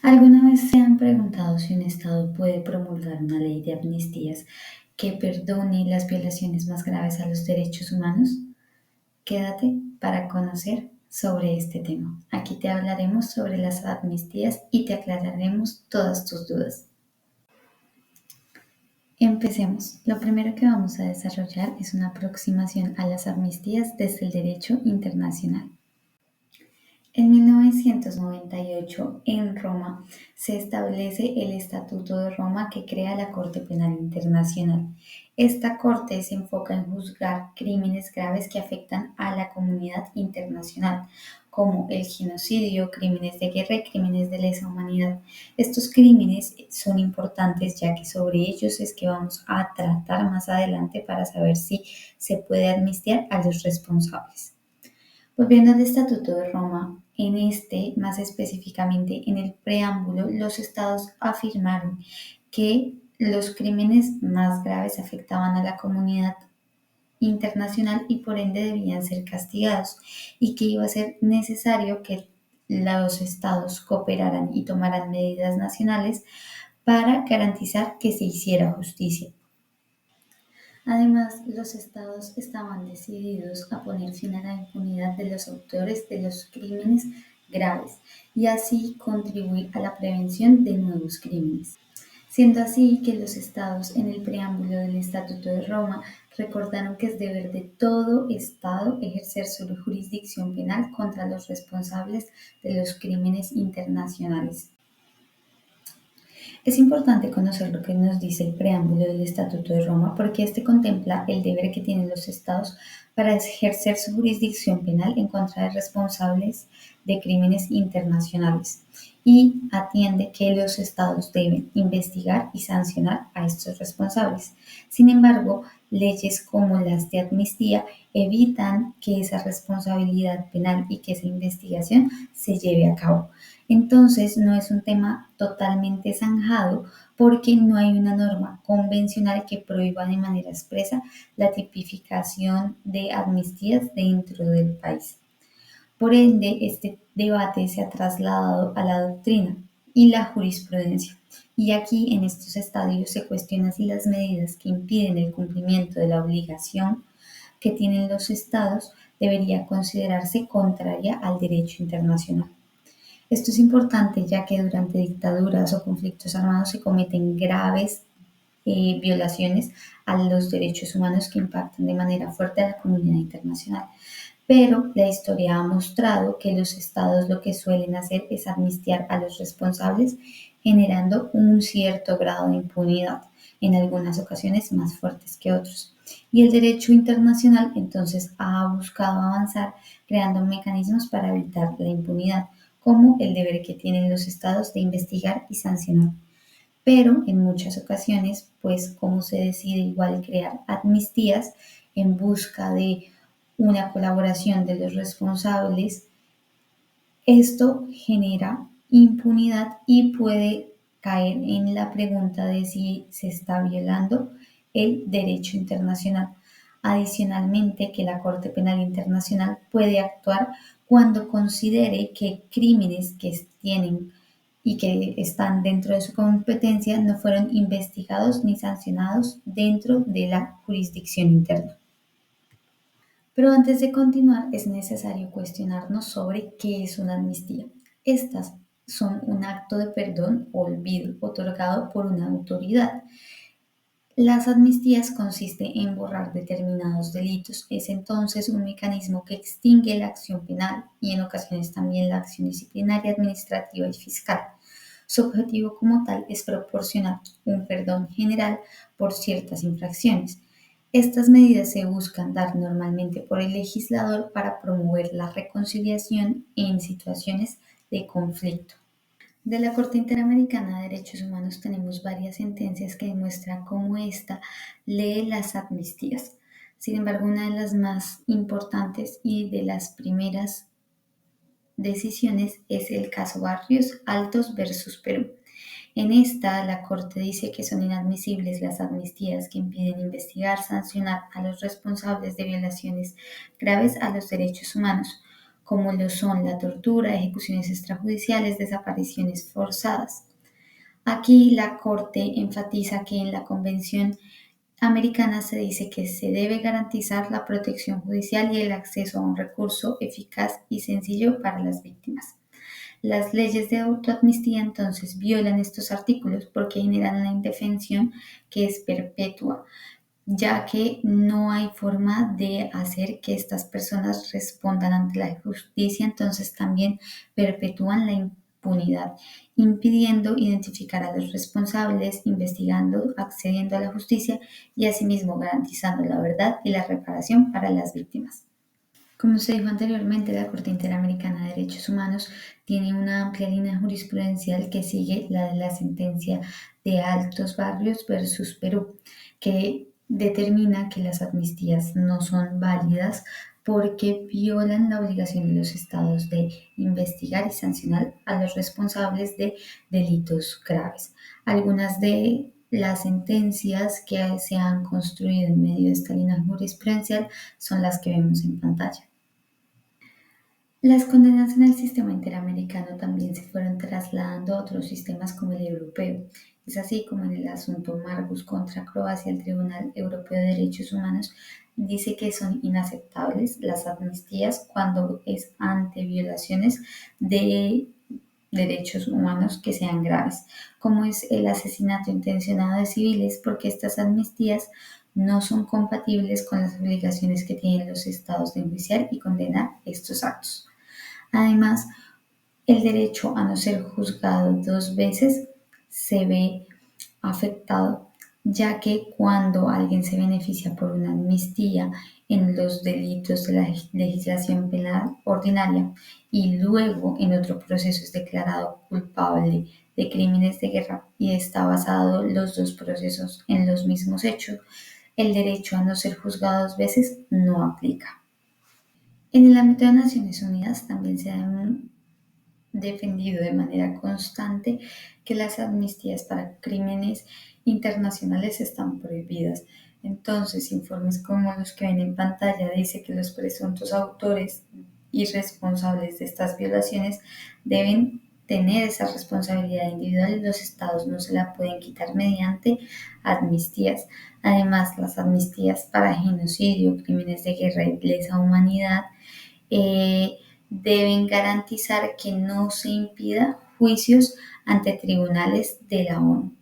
¿Alguna vez se han preguntado si un Estado puede promulgar una ley de amnistías que perdone las violaciones más graves a los derechos humanos? Quédate para conocer sobre este tema. Aquí te hablaremos sobre las amnistías y te aclararemos todas tus dudas. Empecemos. Lo primero que vamos a desarrollar es una aproximación a las amnistías desde el derecho internacional. En 1998, en Roma, se establece el Estatuto de Roma que crea la Corte Penal Internacional. Esta corte se enfoca en juzgar crímenes graves que afectan a la comunidad internacional, como el genocidio, crímenes de guerra y crímenes de lesa humanidad. Estos crímenes son importantes ya que sobre ellos es que vamos a tratar más adelante para saber si se puede amnistiar a los responsables. Volviendo al Estatuto de Roma, en este, más específicamente en el preámbulo, los estados afirmaron que los crímenes más graves afectaban a la comunidad internacional y por ende debían ser castigados y que iba a ser necesario que los estados cooperaran y tomaran medidas nacionales para garantizar que se hiciera justicia. Además, los estados estaban decididos a poner fin a la impunidad de los autores de los crímenes graves y así contribuir a la prevención de nuevos crímenes. Siendo así que los estados en el preámbulo del Estatuto de Roma recordaron que es deber de todo estado ejercer su jurisdicción penal contra los responsables de los crímenes internacionales. Es importante conocer lo que nos dice el preámbulo del Estatuto de Roma porque este contempla el deber que tienen los estados para ejercer su jurisdicción penal en contra de responsables de crímenes internacionales y atiende que los estados deben investigar y sancionar a estos responsables. Sin embargo, leyes como las de amnistía evitan que esa responsabilidad penal y que esa investigación se lleve a cabo. Entonces, no es un tema totalmente zanjado porque no hay una norma convencional que prohíba de manera expresa la tipificación de amnistías dentro del país. Por ende, este debate se ha trasladado a la doctrina y la jurisprudencia. Y aquí, en estos estadios, se cuestiona si las medidas que impiden el cumplimiento de la obligación que tienen los estados debería considerarse contraria al derecho internacional. Esto es importante ya que durante dictaduras o conflictos armados se cometen graves violaciones a los derechos humanos que impactan de manera fuerte a la comunidad internacional. Pero la historia ha mostrado que los estados lo que suelen hacer es amnistiar a los responsables, generando un cierto grado de impunidad, en algunas ocasiones más fuertes que otros. Y el derecho internacional entonces ha buscado avanzar creando mecanismos para evitar la impunidad, como el deber que tienen los estados de investigar y sancionar. Pero en muchas ocasiones, pues como se decide igual crear amnistías en busca de una colaboración de los responsables, esto genera impunidad y puede caer en la pregunta de si se está violando el derecho internacional. Adicionalmente, que la Corte Penal Internacional puede actuar cuando considere que crímenes que tienen y que están dentro de su competencia no fueron investigados ni sancionados dentro de la jurisdicción interna. Pero antes de continuar, es necesario cuestionarnos sobre qué es una amnistía. Estas son un acto de perdón o olvido otorgado por una autoridad. Las amnistías consisten en borrar determinados delitos. Es entonces un mecanismo que extingue la acción penal y en ocasiones también la acción disciplinaria, administrativa y fiscal. Su objetivo como tal es proporcionar un perdón general por ciertas infracciones. Estas medidas se buscan dar normalmente por el legislador para promover la reconciliación en situaciones de conflicto. De la Corte Interamericana de Derechos Humanos tenemos varias sentencias que demuestran cómo ésta lee las amnistías. Sin embargo, una de las más importantes y de las primeras decisiones es el caso Barrios Altos versus Perú. En esta, la Corte dice que son inadmisibles las amnistías que impiden investigar, sancionar a los responsables de violaciones graves a los derechos humanos, como lo son la tortura, ejecuciones extrajudiciales, desapariciones forzadas. Aquí la Corte enfatiza que en la Convención Americana se dice que se debe garantizar la protección judicial y el acceso a un recurso eficaz y sencillo para las víctimas. Las leyes de autoamnistía entonces violan estos artículos porque generan una indefensión que es perpetua, ya que no hay forma de hacer que estas personas respondan ante la justicia, entonces también perpetúan la impunidad, impidiendo identificar a los responsables, investigando, accediendo a la justicia y asimismo garantizando la verdad y la reparación para las víctimas. Como se dijo anteriormente, la Corte Interamericana de Derechos Humanos tiene una amplia línea jurisprudencial que sigue la de la sentencia de Altos Barrios versus Perú, que determina que las amnistías no son válidas porque violan la obligación de los estados de investigar y sancionar a los responsables de delitos graves. Algunas de las sentencias que se han construido en medio de esta línea jurisprudencial son las que vemos en pantalla. Las condenas en el sistema interamericano también se fueron trasladando a otros sistemas como el europeo. Es así como en el asunto Margus contra Croacia, el Tribunal Europeo de Derechos Humanos dice que son inaceptables las amnistías cuando es ante violaciones de derechos humanos que sean graves, como es el asesinato intencionado de civiles, porque estas amnistías no son compatibles con las obligaciones que tienen los estados de enjuiciar y condenar estos actos. Además, el derecho a no ser juzgado dos veces se ve afectado, ya que cuando alguien se beneficia por una amnistía en los delitos de la legislación penal ordinaria y luego en otro proceso es declarado culpable de crímenes de guerra y está basado los dos procesos en los mismos hechos, el derecho a no ser juzgado dos veces no aplica. En el ámbito de Naciones Unidas también se han defendido de manera constante que las amnistías para crímenes internacionales están prohibidas. Entonces, informes como los que ven en pantalla dice que los presuntos autores y responsables de estas violaciones deben tener esa responsabilidad individual y los estados no se la pueden quitar mediante amnistías. Además, las amnistías para genocidio, crímenes de guerra y lesa humanidad deben garantizar que no se impida juicios ante tribunales de la ONU.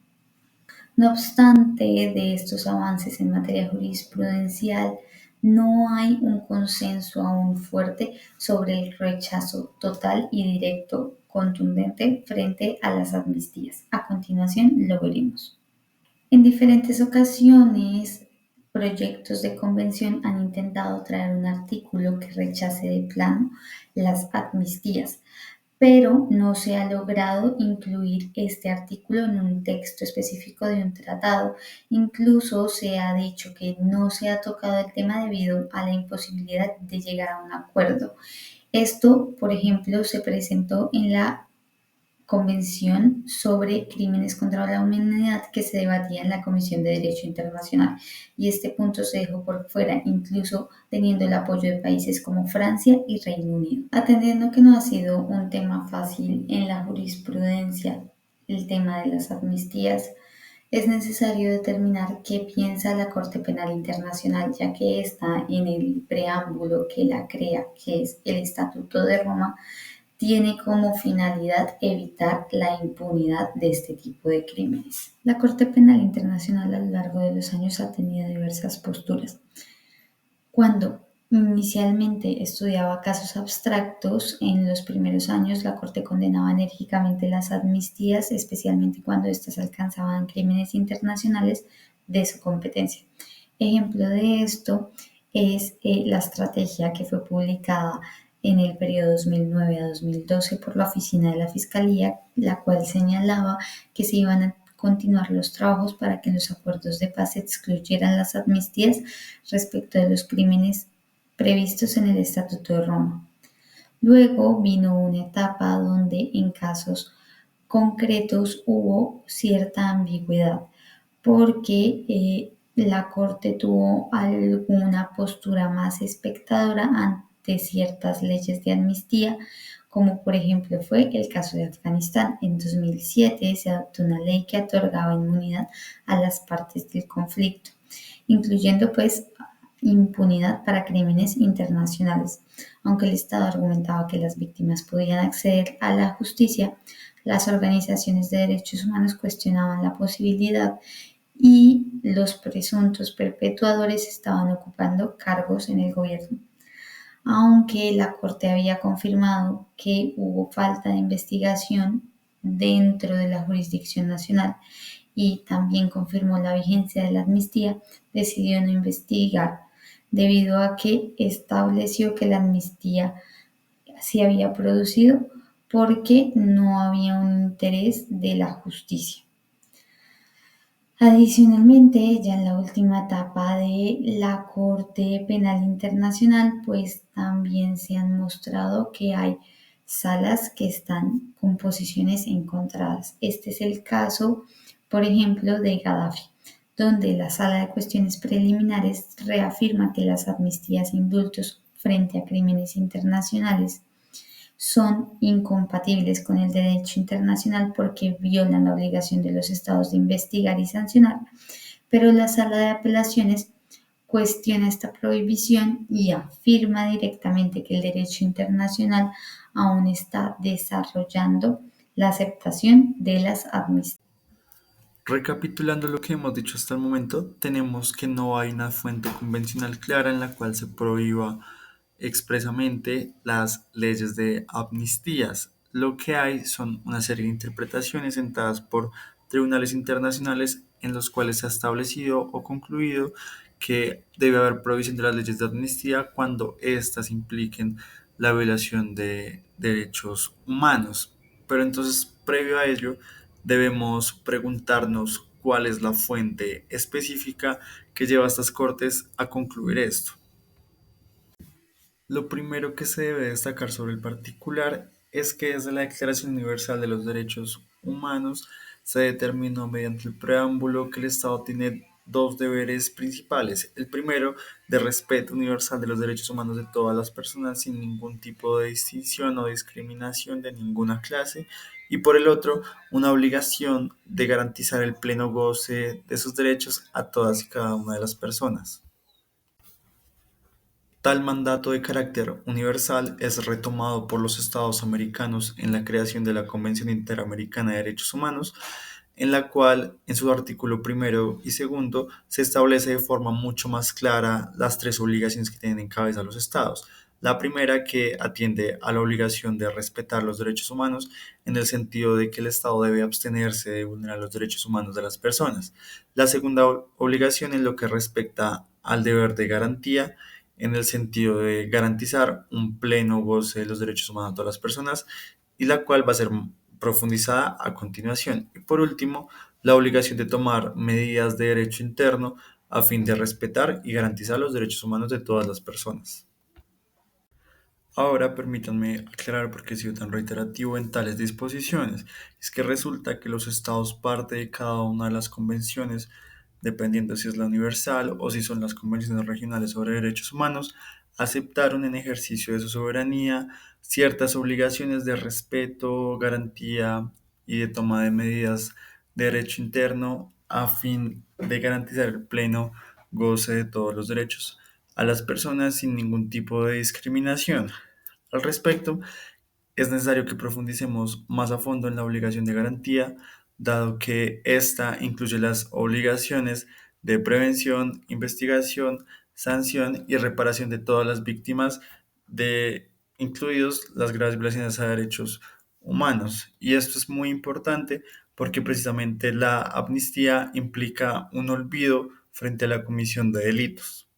No obstante de estos avances en materia jurisprudencial, no hay un consenso aún fuerte sobre el rechazo total y directo contundente frente a las amnistías. A continuación lo veremos. En diferentes ocasiones, proyectos de convención han intentado traer un artículo que rechace de plano las amnistías, pero no se ha logrado incluir este artículo en un texto específico de un tratado. Incluso se ha dicho que no se ha tocado el tema debido a la imposibilidad de llegar a un acuerdo. Esto, por ejemplo, se presentó en la Convención sobre Crímenes contra la Humanidad que se debatía en la Comisión de Derecho Internacional y este punto se dejó por fuera, incluso teniendo el apoyo de países como Francia y Reino Unido. Atendiendo que no ha sido un tema fácil en la jurisprudencia el tema de las amnistías, es necesario determinar qué piensa la Corte Penal Internacional, ya que está en el preámbulo que la crea, que es el Estatuto de Roma, tiene como finalidad evitar la impunidad de este tipo de crímenes. La Corte Penal Internacional a lo largo de los años ha tenido diversas posturas. Cuando inicialmente estudiaba casos abstractos, en los primeros años la Corte condenaba enérgicamente las amnistías, especialmente cuando éstas alcanzaban crímenes internacionales de su competencia. Ejemplo de esto es la estrategia que fue publicada en el periodo 2009 a 2012 por la Oficina de la Fiscalía, la cual señalaba que se iban a continuar los trabajos para que en los acuerdos de paz se excluyeran las amnistías respecto de los crímenes previstos en el Estatuto de Roma. Luego vino una etapa donde en casos concretos hubo cierta ambigüedad porque la Corte tuvo alguna postura más espectadora de ciertas leyes de amnistía, como por ejemplo fue el caso de Afganistán. En 2007 se adoptó una ley que otorgaba inmunidad a las partes del conflicto, incluyendo pues impunidad para crímenes internacionales. Aunque el Estado argumentaba que las víctimas podían acceder a la justicia, las organizaciones de derechos humanos cuestionaban la posibilidad y los presuntos perpetuadores estaban ocupando cargos en el gobierno. Aunque la Corte había confirmado que hubo falta de investigación dentro de la jurisdicción nacional y también confirmó la vigencia de la amnistía, decidió no investigar debido a que estableció que la amnistía se había producido porque no había un interés de la justicia. Adicionalmente, ya en la última etapa de la Corte Penal Internacional, pues también se han mostrado que hay salas que están con posiciones encontradas. Este es el caso, por ejemplo, de Gaddafi, donde la Sala de Cuestiones Preliminares reafirma que las amnistías e indultos frente a crímenes internacionales son incompatibles con el derecho internacional porque violan la obligación de los estados de investigar y sancionar, pero la Sala de Apelaciones cuestiona esta prohibición y afirma directamente que el derecho internacional aún está desarrollando la aceptación de las amnistías. Recapitulando lo que hemos dicho hasta el momento, tenemos que no hay una fuente convencional clara en la cual se prohíba expresamente las leyes de amnistías. Lo que hay son una serie de interpretaciones sentadas por tribunales internacionales en los cuales se ha establecido o concluido que debe haber provisión de las leyes de amnistía cuando éstas impliquen la violación de derechos humanos. Pero entonces, previo a ello, debemos preguntarnos cuál es la fuente específica que lleva a estas cortes a concluir esto. Lo primero que se debe destacar sobre el particular es que desde la Declaración Universal de los Derechos Humanos se determinó mediante el preámbulo que el Estado tiene dos deberes principales. El primero, de respeto universal de los derechos humanos de todas las personas sin ningún tipo de distinción o discriminación de ninguna clase. Y por el otro, una obligación de garantizar el pleno goce de sus derechos a todas y cada una de las personas. Tal mandato de carácter universal es retomado por los Estados americanos en la creación de la Convención Interamericana de Derechos Humanos, en la cual, en su artículo primero y segundo, se establece de forma mucho más clara las tres obligaciones que tienen en cabeza los Estados. La primera, que atiende a la obligación de respetar los derechos humanos en el sentido de que el Estado debe abstenerse de vulnerar los derechos humanos de las personas. La segunda obligación, en lo que respecta al deber de garantía, en el sentido de garantizar un pleno goce de los derechos humanos de todas las personas, y la cual va a ser profundizada a continuación. Y por último, la obligación de tomar medidas de derecho interno a fin de respetar y garantizar los derechos humanos de todas las personas. Ahora permítanme aclarar por qué he sido tan reiterativo en tales disposiciones. Es que resulta que los estados parte de cada una de las convenciones, dependiendo si es la universal o si son las convenciones regionales sobre derechos humanos, aceptaron en ejercicio de su soberanía ciertas obligaciones de respeto, garantía y de toma de medidas de derecho interno a fin de garantizar el pleno goce de todos los derechos a las personas sin ningún tipo de discriminación. Al respecto, es necesario que profundicemos más a fondo en la obligación de garantía, dado que esta incluye las obligaciones de prevención, investigación, sanción y reparación de todas las víctimas, de, incluidos las graves violaciones a derechos humanos. Y esto es muy importante porque precisamente la amnistía implica un olvido frente a la comisión de delitos.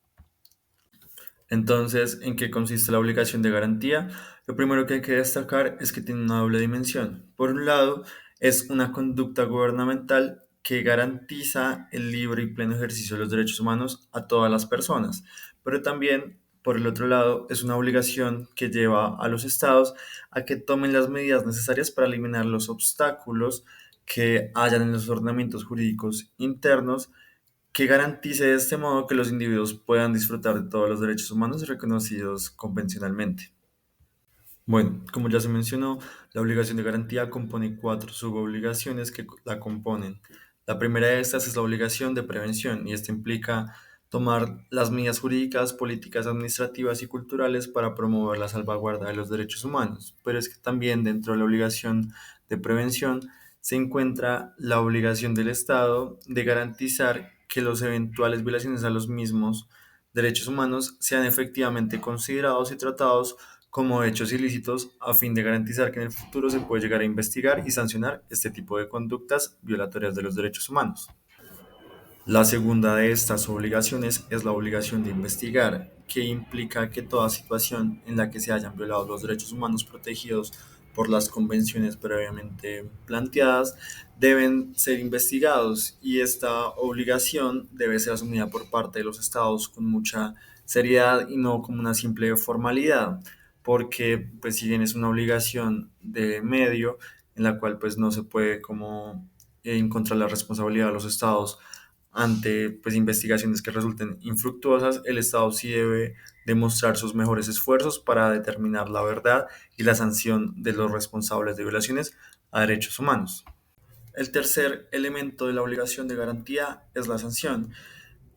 Entonces, ¿en qué consiste la obligación de garantía? Lo primero que hay que destacar es que tiene una doble dimensión. Por un lado, es una conducta gubernamental que garantiza el libre y pleno ejercicio de los derechos humanos a todas las personas, pero también, por el otro lado, es una obligación que lleva a los estados a que tomen las medidas necesarias para eliminar los obstáculos que hayan en los ordenamientos jurídicos internos que garantice de este modo que los individuos puedan disfrutar de todos los derechos humanos reconocidos convencionalmente. Bueno, como ya se mencionó, la obligación de garantía compone cuatro subobligaciones que la componen. La primera de estas es la obligación de prevención y esto implica tomar las medidas jurídicas, políticas, administrativas y culturales para promover la salvaguarda de los derechos humanos. Pero es que también dentro de la obligación de prevención se encuentra la obligación del Estado de garantizar que los eventuales violaciones a los mismos derechos humanos sean efectivamente considerados y tratados como hechos ilícitos a fin de garantizar que en el futuro se puede llegar a investigar y sancionar este tipo de conductas violatorias de los derechos humanos. La segunda de estas obligaciones es la obligación de investigar, que implica que toda situación en la que se hayan violado los derechos humanos protegidos por las convenciones previamente planteadas deben ser investigados y esta obligación debe ser asumida por parte de los estados con mucha seriedad y no como una simple formalidad, porque pues si bien es una obligación de medio en la cual pues no se puede como encontrar la responsabilidad de los estados ante pues, investigaciones que resulten infructuosas, el Estado sí debe demostrar sus mejores esfuerzos para determinar la verdad y la sanción de los responsables de violaciones a derechos humanos. El tercer elemento de la obligación de garantía es la sanción.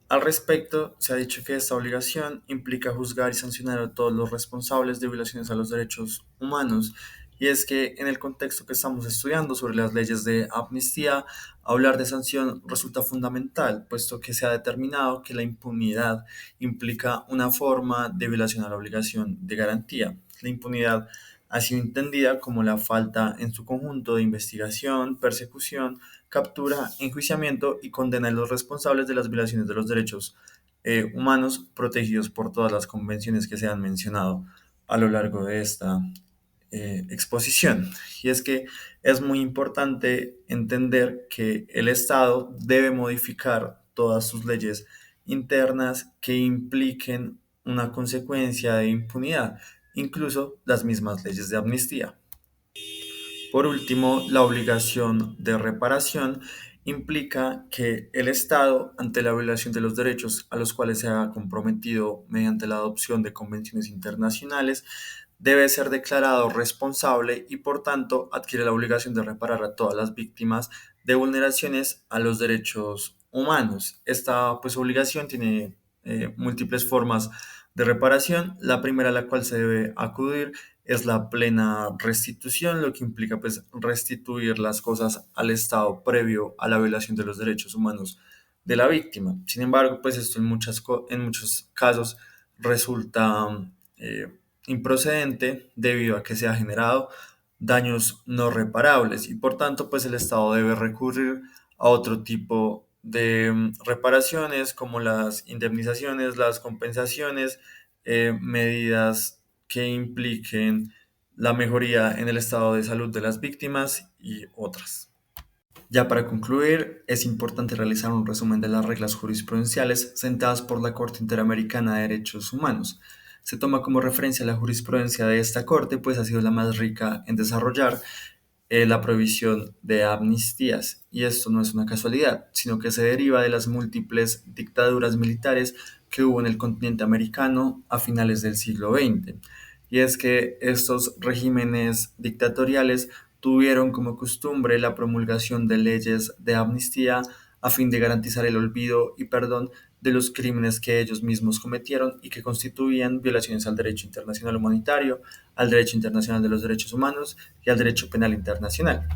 Al respecto, se ha dicho que esta obligación implica juzgar y sancionar a todos los responsables de violaciones a los derechos humanos. Y es que en el contexto que estamos estudiando sobre las leyes de amnistía, hablar de sanción resulta fundamental, puesto que se ha determinado que la impunidad implica una forma de violación a la obligación de garantía. La impunidad ha sido entendida como la falta en su conjunto de investigación, persecución, captura, enjuiciamiento y condena a los responsables de las violaciones de los derechos humanos protegidos por todas las convenciones que se han mencionado a lo largo de esta exposición. Y es que es muy importante entender que el Estado debe modificar todas sus leyes internas que impliquen una consecuencia de impunidad, incluso las mismas leyes de amnistía. Por último, la obligación de reparación implica que el Estado, ante la violación de los derechos a los cuales se ha comprometido mediante la adopción de convenciones internacionales, debe ser declarado responsable y, por tanto, adquiere la obligación de reparar a todas las víctimas de vulneraciones a los derechos humanos. Esta, pues, obligación tiene múltiples formas de reparación. La primera a la cual se debe acudir es la plena restitución, lo que implica pues restituir las cosas al Estado previo a la violación de los derechos humanos de la víctima. Sin embargo, pues esto en muchos casos resulta eh, improcedente debido a que se ha generado daños no reparables y por tanto pues el Estado debe recurrir a otro tipo de reparaciones como las indemnizaciones, las compensaciones, medidas que impliquen la mejoría en el estado de salud de las víctimas y otras. Ya para concluir, es importante realizar un resumen de las reglas jurisprudenciales sentadas por la Corte Interamericana de Derechos Humanos. Se toma como referencia la jurisprudencia de esta Corte, pues ha sido la más rica en desarrollar la prohibición de amnistías. Y esto no es una casualidad, sino que se deriva de las múltiples dictaduras militares que hubo en el continente americano a finales del siglo XX. Y es que estos regímenes dictatoriales tuvieron como costumbre la promulgación de leyes de amnistía a fin de garantizar el olvido y perdón de los crímenes que ellos mismos cometieron y que constituían violaciones al derecho internacional humanitario, al derecho internacional de los derechos humanos y al derecho penal internacional.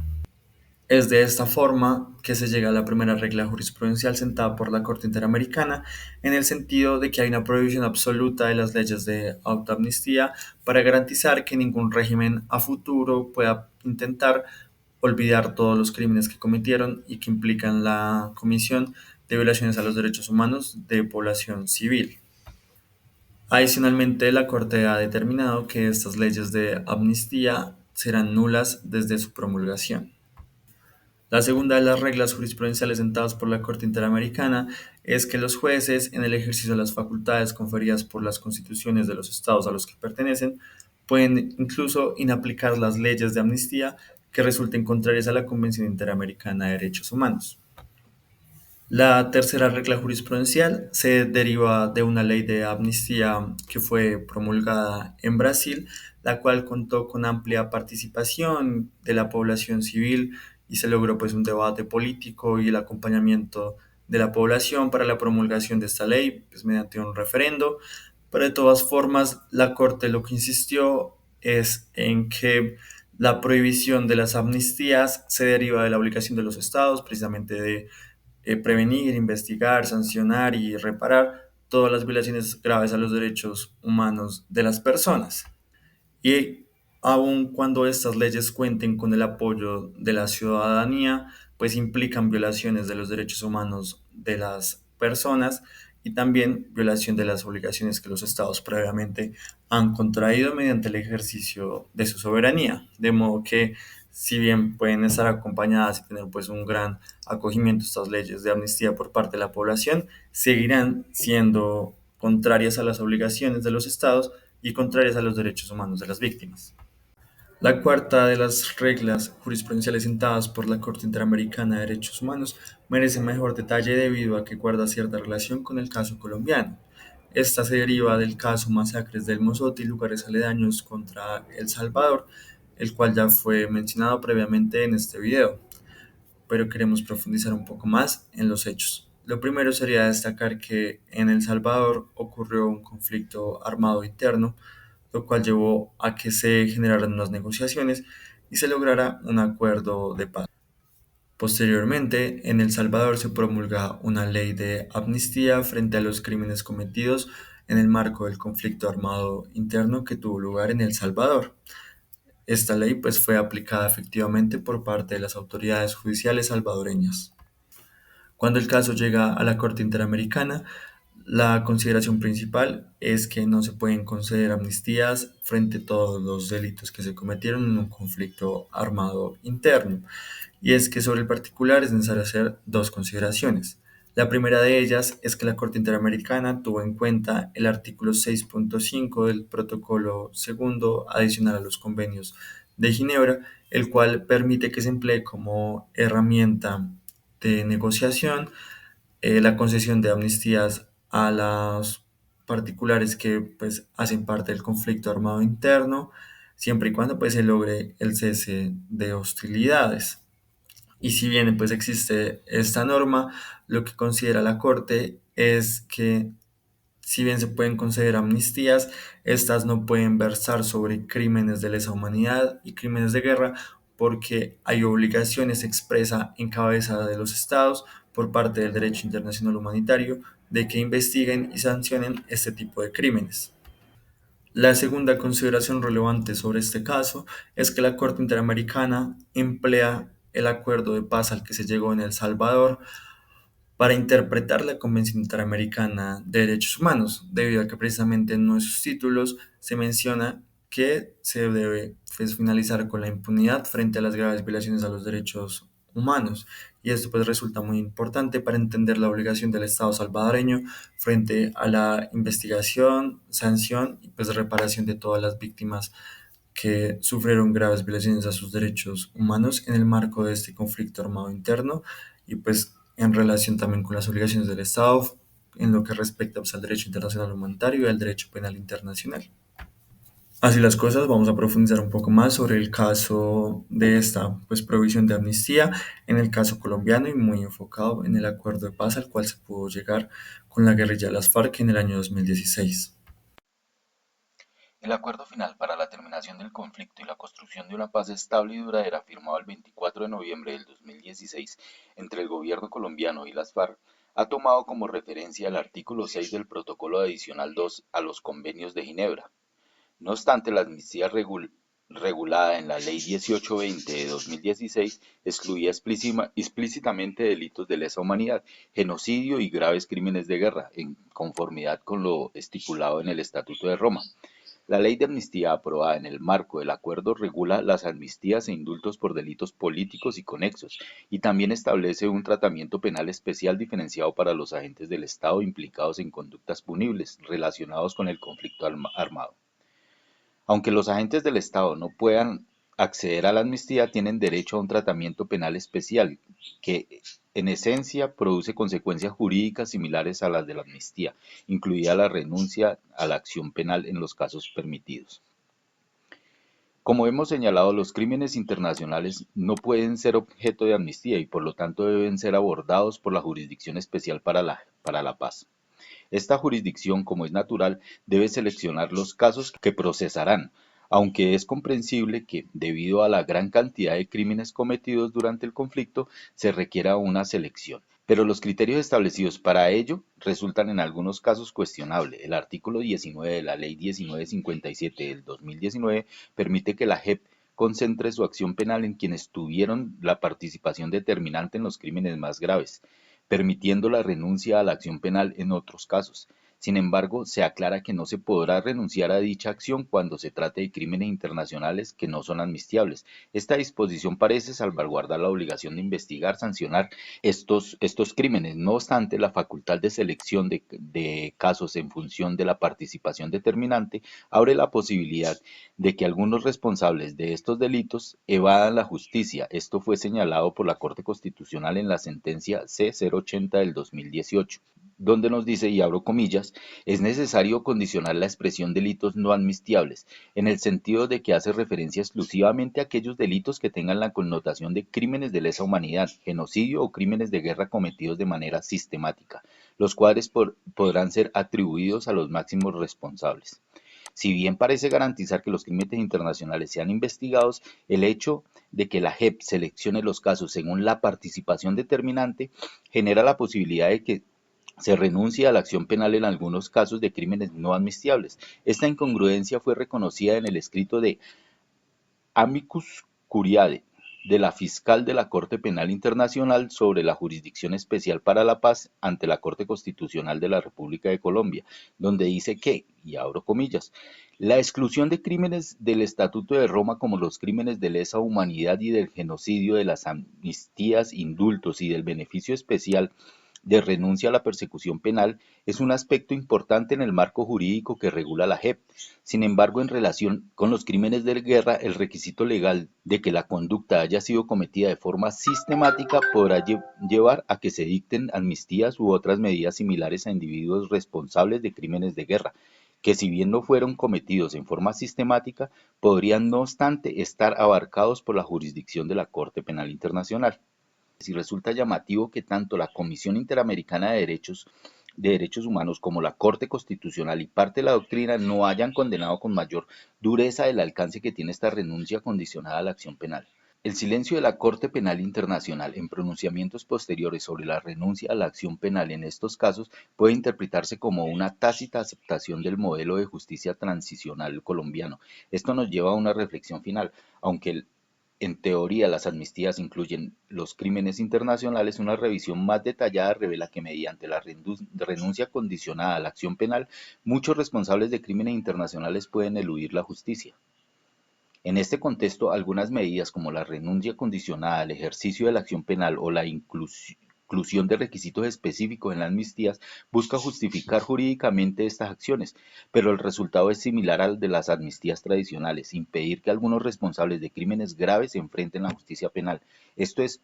Es de esta forma que se llega a la primera regla jurisprudencial sentada por la Corte Interamericana, en el sentido de que hay una prohibición absoluta de las leyes de autoamnistía para garantizar que ningún régimen a futuro pueda intentar olvidar todos los crímenes que cometieron y que implican la comisión de violaciones a los derechos humanos de población civil. Adicionalmente, la Corte ha determinado que estas leyes de amnistía serán nulas desde su promulgación. La segunda de las reglas jurisprudenciales sentadas por la Corte Interamericana es que los jueces, en el ejercicio de las facultades conferidas por las constituciones de los estados a los que pertenecen, pueden incluso inaplicar las leyes de amnistía que resulten contrarias a la Convención Interamericana de Derechos Humanos. La tercera regla jurisprudencial se deriva de una ley de amnistía que fue promulgada en Brasil, la cual contó con amplia participación de la población civil y se logró pues un debate político y el acompañamiento de la población para la promulgación de esta ley pues, mediante un referendo. Pero de todas formas, la Corte lo que insistió es en que la prohibición de las amnistías se deriva de la obligación de los estados, precisamente de prevenir, investigar, sancionar y reparar todas las violaciones graves a los derechos humanos de las personas. Y aun cuando estas leyes cuenten con el apoyo de la ciudadanía, pues implican violaciones de los derechos humanos de las personas y también violación de las obligaciones que los estados previamente han contraído mediante el ejercicio de su soberanía. De modo que, si bien pueden estar acompañadas y tener pues un gran acogimiento estas leyes de amnistía por parte de la población, seguirán siendo contrarias a las obligaciones de los estados y contrarias a los derechos humanos de las víctimas. La cuarta de las reglas jurisprudenciales sentadas por la Corte Interamericana de Derechos Humanos merece mejor detalle debido a que guarda cierta relación con el caso colombiano. Esta se deriva del caso Masacres del Mozote y lugares aledaños contra El Salvador, el cual ya fue mencionado previamente en este video, pero queremos profundizar un poco más en los hechos. Lo primero sería destacar que en El Salvador ocurrió un conflicto armado interno, lo cual llevó a que se generaran unas negociaciones y se lograra un acuerdo de paz. Posteriormente, en El Salvador se promulga una ley de amnistía frente a los crímenes cometidos en el marco del conflicto armado interno que tuvo lugar en El Salvador. Esta ley pues fue aplicada efectivamente por parte de las autoridades judiciales salvadoreñas. Cuando el caso llega a la Corte Interamericana, la consideración principal es que no se pueden conceder amnistías frente a todos los delitos que se cometieron en un conflicto armado interno. Y es que sobre el particular es necesario hacer dos consideraciones. La primera de ellas es que la Corte Interamericana tuvo en cuenta el artículo 6.5 del Protocolo segundo adicional a los convenios de Ginebra, el cual permite que se emplee como herramienta de negociación la concesión de amnistías a los particulares que pues hacen parte del conflicto armado interno, siempre y cuando pues se logre el cese de hostilidades. Y si bien pues existe esta norma, lo que considera la Corte es que si bien se pueden conceder amnistías, estas no pueden versar sobre crímenes de lesa humanidad y crímenes de guerra porque hay obligaciones expresas en cabeza de los estados por parte del derecho internacional humanitario de que investiguen y sancionen este tipo de crímenes. La segunda consideración relevante sobre este caso es que la Corte Interamericana emplea el acuerdo de paz al que se llegó en El Salvador para interpretar la Convención Interamericana de Derechos Humanos, debido a que precisamente en nuestros títulos se menciona que se debe pues, finalizar con la impunidad frente a las graves violaciones a los derechos humanos. Y esto pues resulta muy importante para entender la obligación del Estado salvadoreño frente a la investigación, sanción y pues reparación de todas las víctimas que sufrieron graves violaciones a sus derechos humanos en el marco de este conflicto armado interno y pues en relación también con las obligaciones del Estado en lo que respecta pues, al derecho internacional humanitario y al derecho penal internacional. Así las cosas, vamos a profundizar un poco más sobre el caso de esta pues, provisión de amnistía en el caso colombiano y muy enfocado en el acuerdo de paz al cual se pudo llegar con la guerrilla de las FARC en el año 2016. El acuerdo final para la terminación del conflicto y la construcción de una paz estable y duradera, firmado el 24 de noviembre del 2016 entre el gobierno colombiano y las FARC, ha tomado como referencia el artículo 6 del Protocolo Adicional 2 a los Convenios de Ginebra. No obstante, la amnistía regulada en la Ley 1820 de 2016 excluía explícitamente delitos de lesa humanidad, genocidio y graves crímenes de guerra, en conformidad con lo estipulado en el Estatuto de Roma. La ley de amnistía aprobada en el marco del acuerdo regula las amnistías e indultos por delitos políticos y conexos, y también establece un tratamiento penal especial diferenciado para los agentes del Estado implicados en conductas punibles relacionados con el conflicto armado. Aunque los agentes del Estado no puedan acceder a la amnistía tienen derecho a un tratamiento penal especial que en esencia produce consecuencias jurídicas similares a las de la amnistía, incluida la renuncia a la acción penal en los casos permitidos. Como hemos señalado, los crímenes internacionales no pueden ser objeto de amnistía y por lo tanto deben ser abordados por la Jurisdicción Especial para la Paz. Esta jurisdicción, como es natural, debe seleccionar los casos que procesarán, aunque es comprensible que, debido a la gran cantidad de crímenes cometidos durante el conflicto, se requiera una selección. Pero los criterios establecidos para ello resultan en algunos casos cuestionables. El artículo 19 de la Ley 1957 del 2019 permite que la JEP concentre su acción penal en quienes tuvieron la participación determinante en los crímenes más graves, permitiendo la renuncia a la acción penal en otros casos. Sin embargo, se aclara que no se podrá renunciar a dicha acción cuando se trate de crímenes internacionales que no son amnistiables. Esta disposición parece salvaguardar la obligación de investigar, sancionar estos crímenes. No obstante, la facultad de selección de casos en función de la participación determinante abre la posibilidad de que algunos responsables de estos delitos evadan la justicia. Esto fue señalado por la Corte Constitucional en la sentencia C-080 del 2018, donde nos dice, y abro comillas, es necesario condicionar la expresión delitos no amnistiables, en el sentido de que hace referencia exclusivamente a aquellos delitos que tengan la connotación de crímenes de lesa humanidad, genocidio o crímenes de guerra cometidos de manera sistemática, los cuales podrán ser atribuidos a los máximos responsables. Si bien parece garantizar que los crímenes internacionales sean investigados, el hecho de que la JEP seleccione los casos según la participación determinante genera la posibilidad de que se renuncie a la acción penal en algunos casos de crímenes no amnistiables. Esta incongruencia fue reconocida en el escrito de Amicus Curiae de la fiscal de la Corte Penal Internacional sobre la Jurisdicción Especial para la Paz ante la Corte Constitucional de la República de Colombia, donde dice que, y abro comillas, la exclusión de crímenes del Estatuto de Roma como los crímenes de lesa humanidad y del genocidio, de las amnistías, indultos y del beneficio especial de renuncia a la persecución penal es un aspecto importante en el marco jurídico que regula la JEP. Sin embargo, en relación con los crímenes de guerra, el requisito legal de que la conducta haya sido cometida de forma sistemática podrá llevar a que se dicten amnistías u otras medidas similares a individuos responsables de crímenes de guerra, que si bien no fueron cometidos en forma sistemática, podrían no obstante estar abarcados por la jurisdicción de la Corte Penal Internacional. Y resulta llamativo que tanto la Comisión Interamericana de Derechos Humanos como la Corte Constitucional y parte de la doctrina no hayan condenado con mayor dureza el alcance que tiene esta renuncia condicionada a la acción penal. El silencio de la Corte Penal Internacional en pronunciamientos posteriores sobre la renuncia a la acción penal en estos casos puede interpretarse como una tácita aceptación del modelo de justicia transicional colombiano. Esto nos lleva a una reflexión final, aunque en teoría las amnistías incluyen los crímenes internacionales, una revisión más detallada revela que mediante la renuncia condicionada a la acción penal, muchos responsables de crímenes internacionales pueden eludir la justicia. En este contexto, algunas medidas como la renuncia condicionada al ejercicio de la acción penal o la inclusión de requisitos específicos en las amnistías busca justificar jurídicamente estas acciones, pero el resultado es similar al de las amnistías tradicionales, impedir que algunos responsables de crímenes graves se enfrenten a la justicia penal. Esto es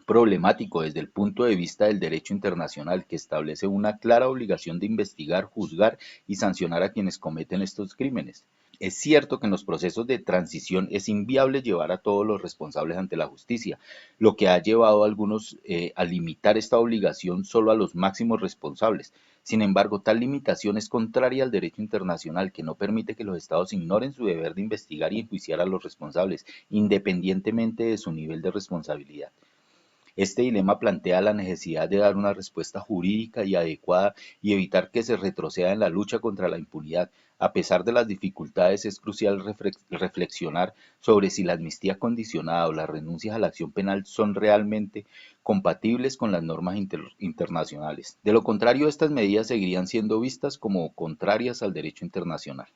problemático desde el punto de vista del derecho internacional, que establece una clara obligación de investigar, juzgar y sancionar a quienes cometen estos crímenes. Es cierto que en los procesos de transición es inviable llevar a todos los responsables ante la justicia, lo que ha llevado a algunos a limitar esta obligación solo a los máximos responsables. Sin embargo, tal limitación es contraria al derecho internacional, que no permite que los estados ignoren su deber de investigar y enjuiciar a los responsables, independientemente de su nivel de responsabilidad. Este dilema plantea la necesidad de dar una respuesta jurídica y adecuada y evitar que se retroceda en la lucha contra la impunidad. A pesar de las dificultades, es crucial reflexionar sobre si la amnistía condicionada o las renuncias a la acción penal son realmente compatibles con las normas internacionales. De lo contrario, estas medidas seguirían siendo vistas como contrarias al derecho internacional.